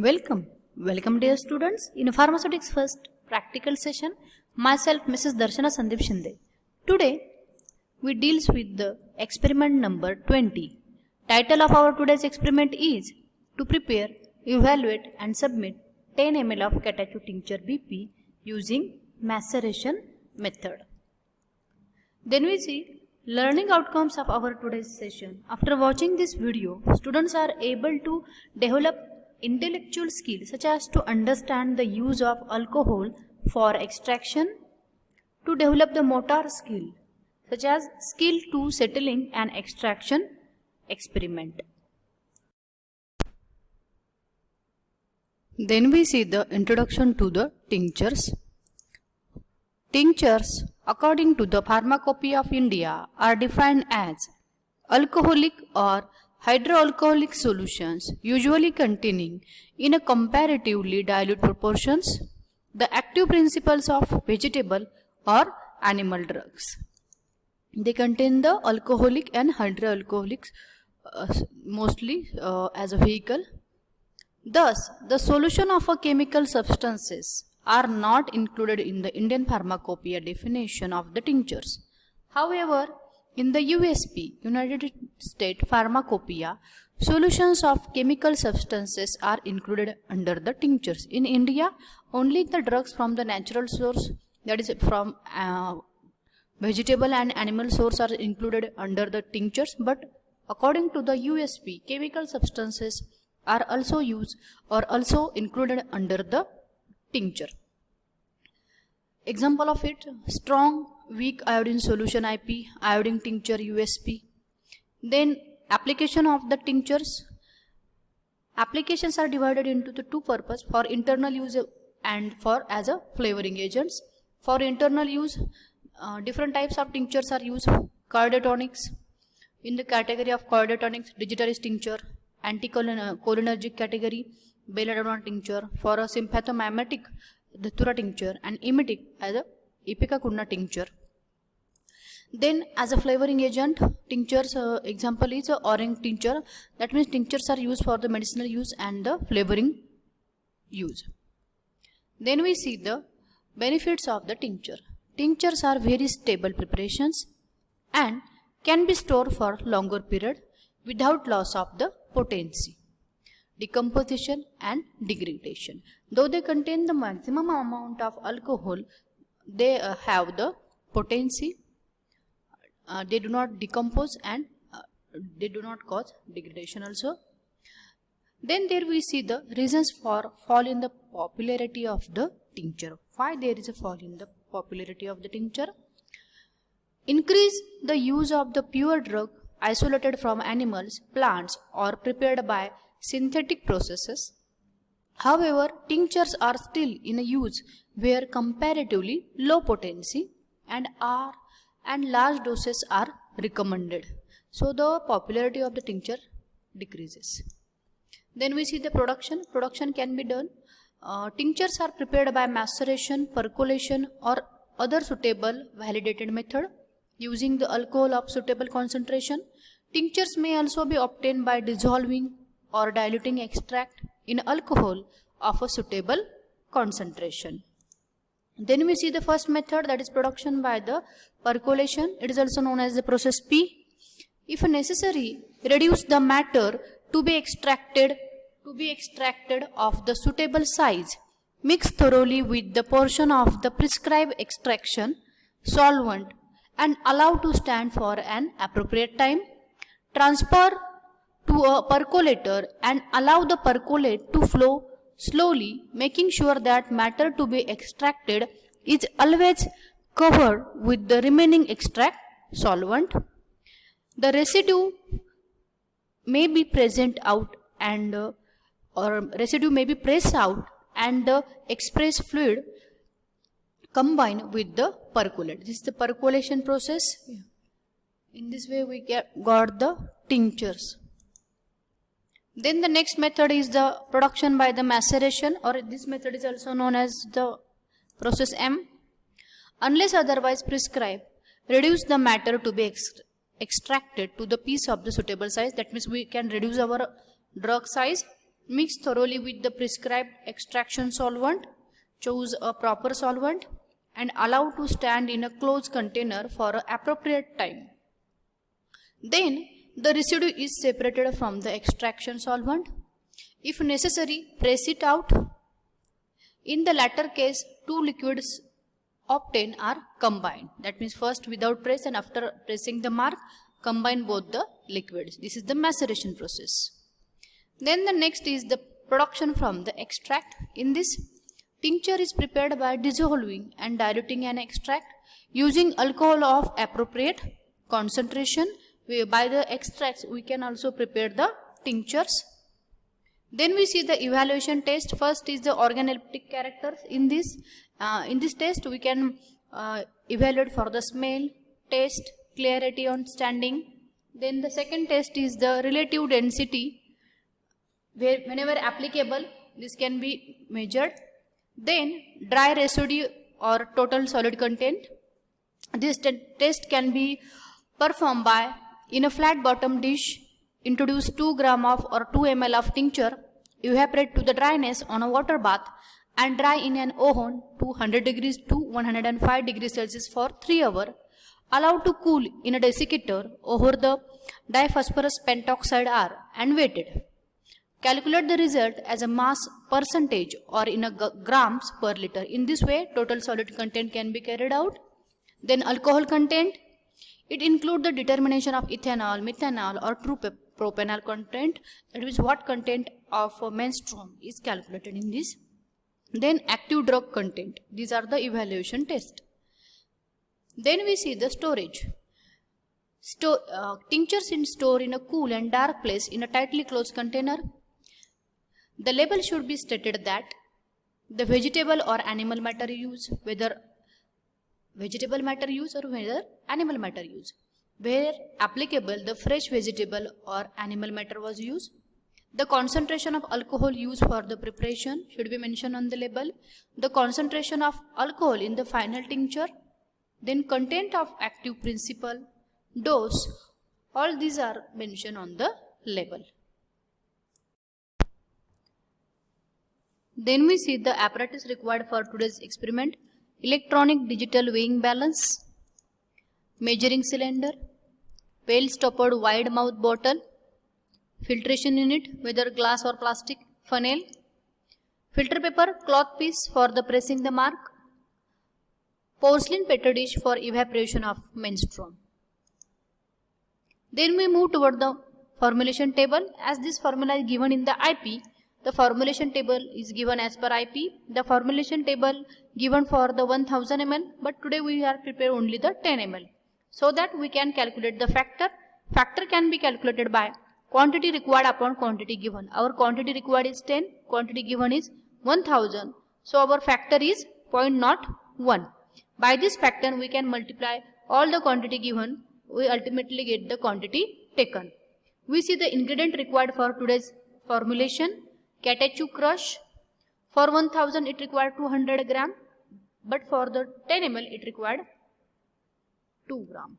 Welcome dear students in Pharmaceutics First practical session. Myself Mrs. Darshana Sandeep Shinde. Today we deals with the experiment number 20. Title of our today's experiment is to prepare, evaluate and submit 10 ml of Catachu tincture BP using maceration method. Then we see learning outcomes of our today's session. After watching this video, students are able to develop intellectual skills such as to understand the use of alcohol for extraction, to develop the motor skill such as skill to settling an extraction experiment. Then we see the introduction to the tinctures. Tinctures, according to the Pharmacopoeia of India, are defined as alcoholic or hydroalcoholic solutions usually containing in a comparatively dilute proportions the active principles of vegetable or animal drugs. They contain the alcoholic and hydroalcoholics mostly as a vehicle. Thus, the solution of a chemical substances are not included in the Indian Pharmacopoeia definition of the tinctures. However, in the USP, United States Pharmacopoeia, solutions of chemical substances are included under the tinctures. In India, only the drugs from the natural source, that is from vegetable and animal source, are included under the tinctures, but according to the USP, chemical substances are also used or also included under the tincture. Example of it: strong weak iodine solution IP, iodine tincture USP. Then application of the tinctures. Applications are divided into the two purposes: for internal use and for as a flavoring agents. For internal use, different types of tinctures are used. Cardiotonics, in the category of cardiotonics, digitalis tincture, anticholinergic category, belladonna tincture. For a sympathomimetic, datura tincture, and emetic as a ipecacuanha tincture. Then as a flavoring agent, tinctures, example is orange tincture. That means tinctures are used for the medicinal use and the flavoring use. Then we see the benefits of the tincture. Tinctures are very stable preparations and can be stored for longer period without loss of the potency, decomposition and degradation. Though they contain the maximum amount of alcohol, they have the potency, they do not decompose and they do not cause degradation also. Then there we see the reasons for fall in the popularity of the tincture. Why there is a fall in the popularity of the tincture? Increase the use of the pure drug isolated from animals, plants or prepared by synthetic processes. However, tinctures are still in a use where comparatively low potency and large doses are recommended. So the popularity of the tincture decreases. Then we see the production. Production can be done. Tinctures are prepared by maceration, percolation or other suitable validated method using the alcohol of suitable concentration. Tinctures may also be obtained by dissolving or diluting extract in alcohol of a suitable concentration. Then we see the first method, that is production by the percolation. It is also known as the process P. If necessary, reduce the matter to be extracted of the suitable size. Mix thoroughly with the portion of the prescribed extraction solvent and allow to stand for an appropriate time. Transfer to a percolator and allow the percolate to flow slowly, making sure that matter to be extracted is always covered with the remaining extract solvent. The residue may be present out and or residue may be pressed out and the express fluid combined with the percolate. This is the percolation process. In this way we got the tinctures. Then the next method is the production by the maceration, or this method is also known as the process M. Unless otherwise prescribed, reduce the matter to be extracted to the piece of the suitable size. That means we can reduce our drug size Mix thoroughly with the prescribed extraction solvent. Choose a proper solvent and allow to stand in a closed container for an appropriate time. Then the residue is separated from the extraction solvent. If necessary, press it out. In the latter case, two liquids obtained are combined. That means first without press and after pressing the mark, combine both the liquids. This is the maceration process. Then the next is the production from the extract. In this, tincture is prepared by dissolving and diluting an extract using alcohol of appropriate concentration. By the extracts, we can also prepare the tinctures. Then we see the evaluation test. First is the organoleptic characters. In this test, we can evaluate for the smell, taste, clarity on standing. Then the second test is the relative density, where whenever applicable, this can be measured. Then dry residue or total solid content. This test can be performed by, in a flat bottom dish, introduce 2 gram of or 2 ml of tincture, evaporate to the dryness on a water bath and dry in an oven to 100 degrees to 105 degrees Celsius for 3 hours. Allow to cool in a desiccator over the diphosphorus pentoxide R and weighted. Calculate the result as a mass percentage or in a grams per liter. In this way, total solid content can be carried out. Then alcohol content. It includes the determination of ethanol, methanol or true propanol content. That is what content of menstruum is calculated in this. Then active drug content. These are the evaluation tests. Then we see the storage. Tinctures in store in a cool and dark place in a tightly closed container. The label should be stated that the vegetable or animal matter used, whether vegetable matter use or whether animal matter use. Where applicable, the fresh vegetable or animal matter was used. The concentration of alcohol used for the preparation should be mentioned on the label. The concentration of alcohol in the final tincture. Then content of active principle, dose, all these are mentioned on the label. Then we see the apparatus required for today's experiment. Electronic digital weighing balance, measuring cylinder, well stoppered wide mouth bottle, filtration unit, whether glass or plastic, funnel, filter paper, cloth piece for the pressing the mark, porcelain petri dish for evaporation of menstruum. Then we move toward the formulation table. As this formula is given in the IP, the formulation table is given as per IP. The formulation table given for the 1000 ml, but today we are prepared only the 10 ml. So that we can calculate the factor. Factor can be calculated by quantity required upon quantity given. Our quantity required is 10, quantity given is 1000. So our factor is 0.01. By this factor we can multiply all the quantity given. We ultimately get the quantity taken. We see the ingredient required for today's formulation. Catechu crush. For 1000 it required 200 gram, but for the 10 ml it required 2 gram.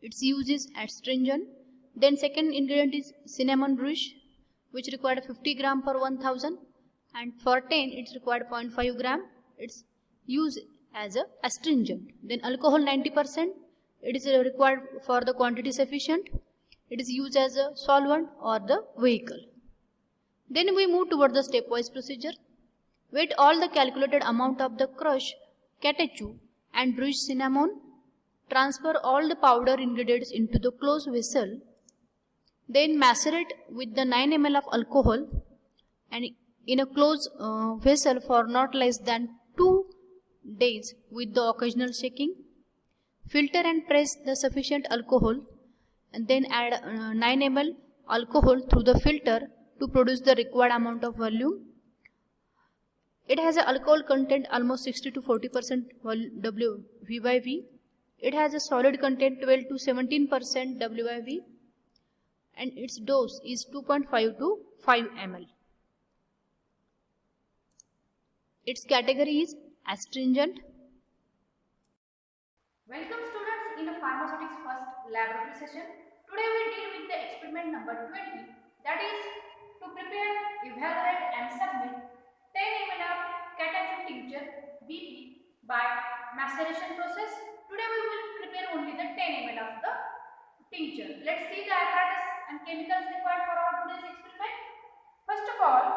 Its use is astringent. Then second ingredient is cinnamon brush, which required 50 gram per 1000, and for 10 it required 0.5 gram. Its use as a astringent. Then alcohol 90%. It is required for the quantity sufficient. It is used as a solvent or the vehicle. Then we move toward the stepwise procedure. Weight all the calculated amount of the crush, catechu and bruised cinnamon. Transfer all the powder ingredients into the closed vessel. Then macerate with the 9 ml of alcohol and in a closed vessel for not less than 2 days with the occasional shaking. Filter and press the sufficient alcohol and then add 9 ml alcohol through the filter to produce the required amount of volume. It has an alcohol content almost 60 to 40% V/V. It has a solid content 12 to 17% W/V and its dose is 2.5 to 5 ml. Its category is astringent. Welcome students in the pharmaceutics first laboratory session. Today we deal with the experiment number 20, that is to prepare by maceration process. Today we will prepare only the 10 ml of the tincture. Let's see the apparatus and chemicals required for our today's experiment. First of all,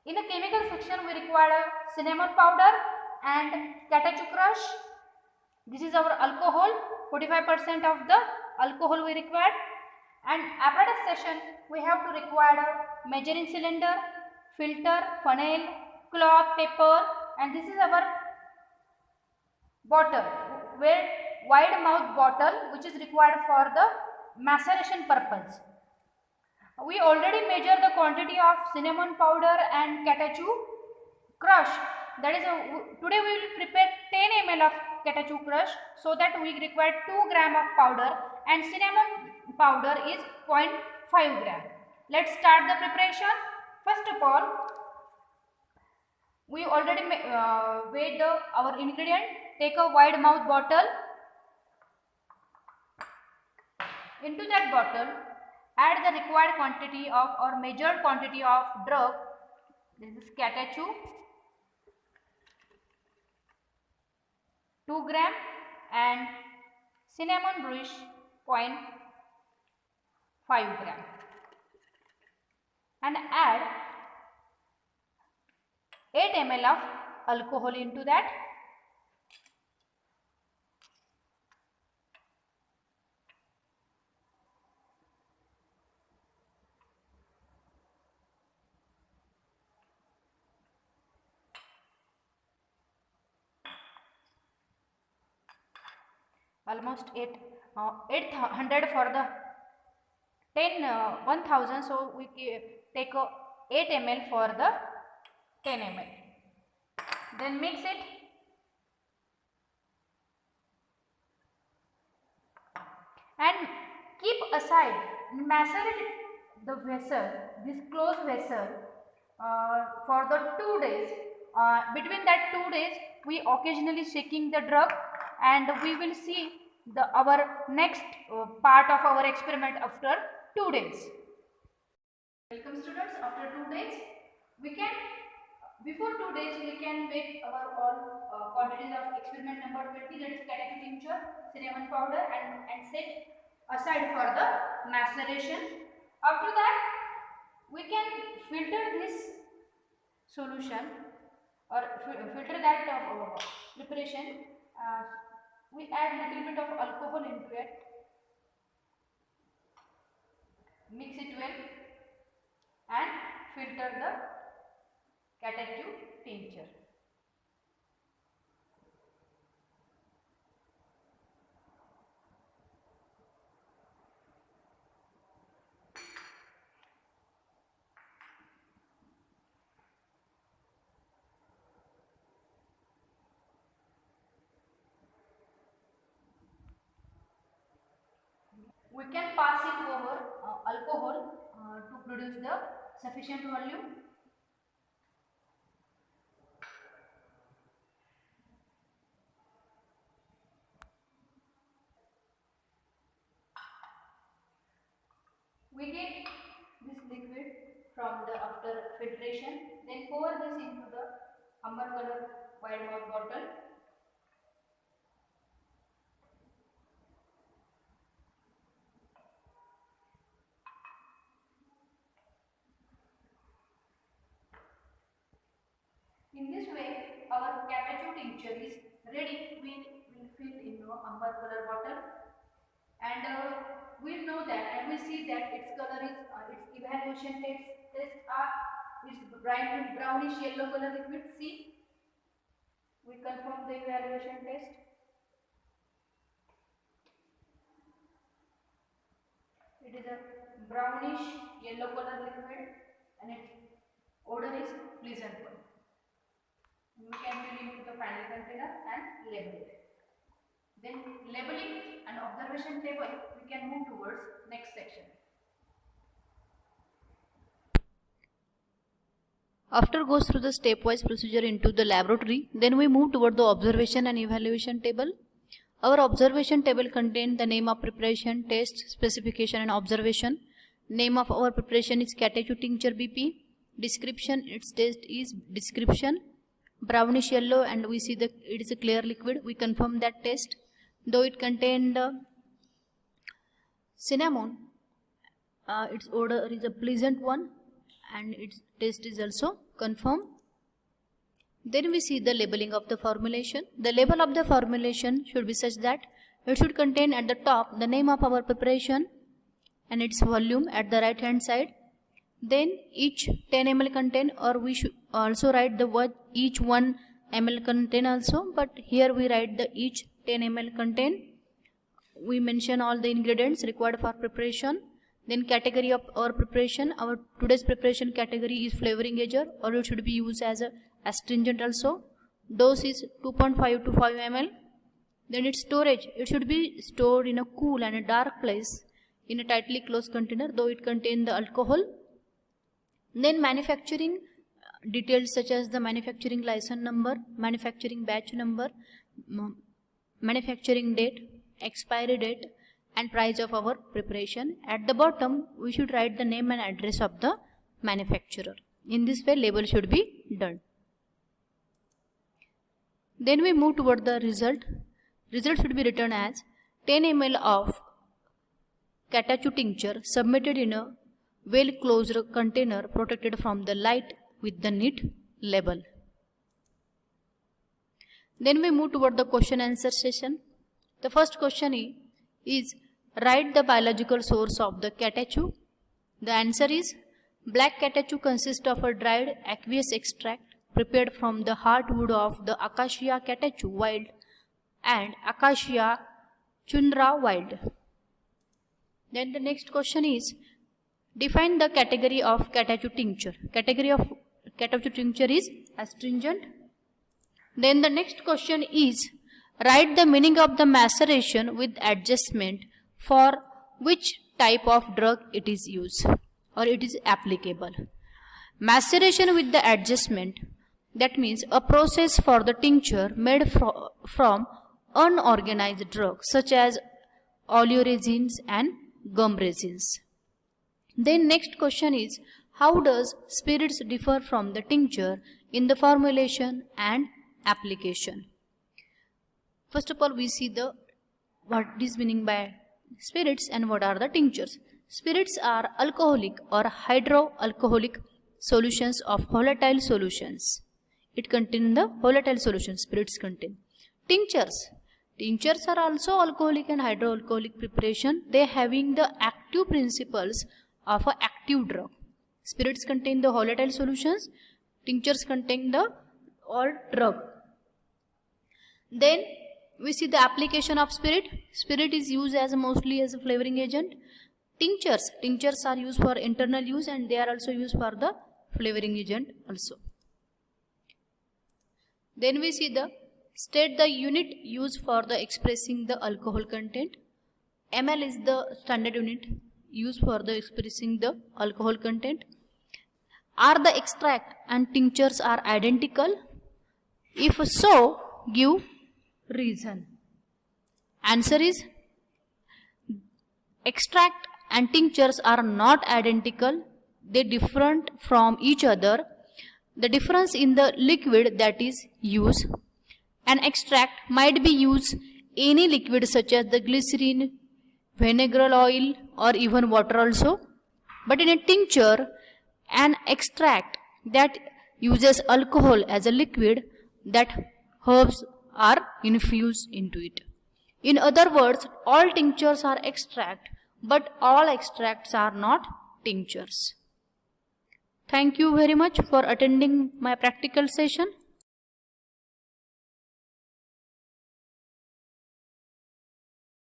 in the chemical section we require cinnamon powder and catechu crush. This is our alcohol, 45% of the alcohol we require. And apparatus section we have to require a measuring cylinder, filter, funnel, cloth, paper, and this is our bottle, where wide mouth bottle which is required for the maceration purpose. We already measure the quantity of cinnamon powder and catechu crush. That is, today we will prepare 10 ml of catechu crush, so that we require 2 gram of powder and cinnamon powder is 0.5 gram. Let's start the preparation. First of all, we already weighed our ingredient. Take a wide mouth bottle. Into that bottle, add the required quantity of or measured quantity of drug. This is catechu, 2 gram, and cinnamon brush 0.5 gram, and add 8 ml of alcohol into that. Almost 800 for the 1000, so we take 8 ml for the 10 ml. Then mix it and keep aside. Macerate the vessel, this closed vessel, for the 2 days. Between that 2 days, we occasionally shaking the drug, and we will see our next part of our experiment after 2 days. Welcome students. After 2 days, before 2 days we can make our all quantities of experiment number 20, that is catechu tincture, cinnamon powder, and set aside for the maceration. After that, we can filter this solution or filter that preparation. We add little bit of alcohol into it, mix it well, and filter the catechu tincture. We can pass it over alcohol to produce the sufficient volume. We get this liquid from the after filtration, then pour this into the amber color wide mouth bottle. In this way, our catechu tincture is ready. We will fill in the amber color bottle, and we know that, and we see that its color is its evaluation tests are is brownish yellow color liquid. See, we confirm the evaluation test. It is a brownish yellow color liquid, and its odor is pleasant one. We can fill into the final container and label it. Then labeling and observation table, we can move towards next section. After goes through the stepwise procedure into the laboratory, then we move toward the observation and evaluation table. Our observation table contains the name of preparation, test, specification and observation. Name of our preparation is catechu tincture BP. Description, its test is description. brownish yellow, and we see that it is a clear liquid. We confirm that taste. Though it contained cinnamon, its odor is a pleasant one and its taste is also confirmed. Then we see the labeling of the formulation. The label of the formulation should be such that it should contain at the top the name of our preparation and its volume at the right hand side. Then each 10 ml contain, or we should also write the word each 1 ml contain also, but here we write the each 10 ml contain. We mention all the ingredients required for preparation. Then category of our preparation. Our today's preparation category is flavoring agent, or it should be used as a astringent also. Dose is 2.5 to 5 ml. Then its storage. It should be stored in a cool and a dark place in a tightly closed container, though it contains the alcohol. Then manufacturing details such as the manufacturing license number, manufacturing batch number, manufacturing date, expiry date, and price of our preparation. At the bottom, we should write the name and address of the manufacturer. In this way, label should be done. Then we move toward the result. Result should be written as 10 ml of Catachu tincture submitted in a well closed container protected from the light with the neat label. Then we move toward the question answer session. The first question is write the biological source of the Catachu. The answer is black Catachu consists of a dried aqueous extract prepared from the hardwood of the Acacia catachu wild and Acacia chundra wild. Then the next question is define the category of Catachu tincture. Category of Catachu tincture is astringent. Then the next question is write the meaning of the maceration with adjustment for which type of drug it is used or it is applicable. Maceration with the adjustment, that means a process for the tincture made from unorganized drugs such as oleoresins and gum resins. Then next question is how does spirits differ from the tincture in the formulation and application. First of all, we see the what is meaning by spirits and what are the tinctures. Spirits are alcoholic or hydroalcoholic solutions of volatile solutions. It contains the volatile solutions spirits contain. Tinctures. Tinctures are also alcoholic and hydroalcoholic preparation. They having the active principles of an active drug. Spirits contain the volatile solutions. Tinctures contain the all drug. Then we see the application of spirit. Spirit is used as mostly as a flavoring agent. Tinctures are used for internal use and they are also used for the flavoring agent also. Then we see the state the unit used for the expressing the alcohol content. ml is the standard unit used for the expressing the alcohol content. Are the extract and tinctures are identical? If so, give reason. Answer is extract and tinctures are not identical. They different from each other. The difference in the liquid that is used. An extract might be used any liquid such as the glycerin, vinegar oil or even water also. But in a tincture, an extract that uses alcohol as a liquid, that herbs are infused into it. In other words, all tinctures are extract, but all extracts are not tinctures. Thank you very much for attending my practical session.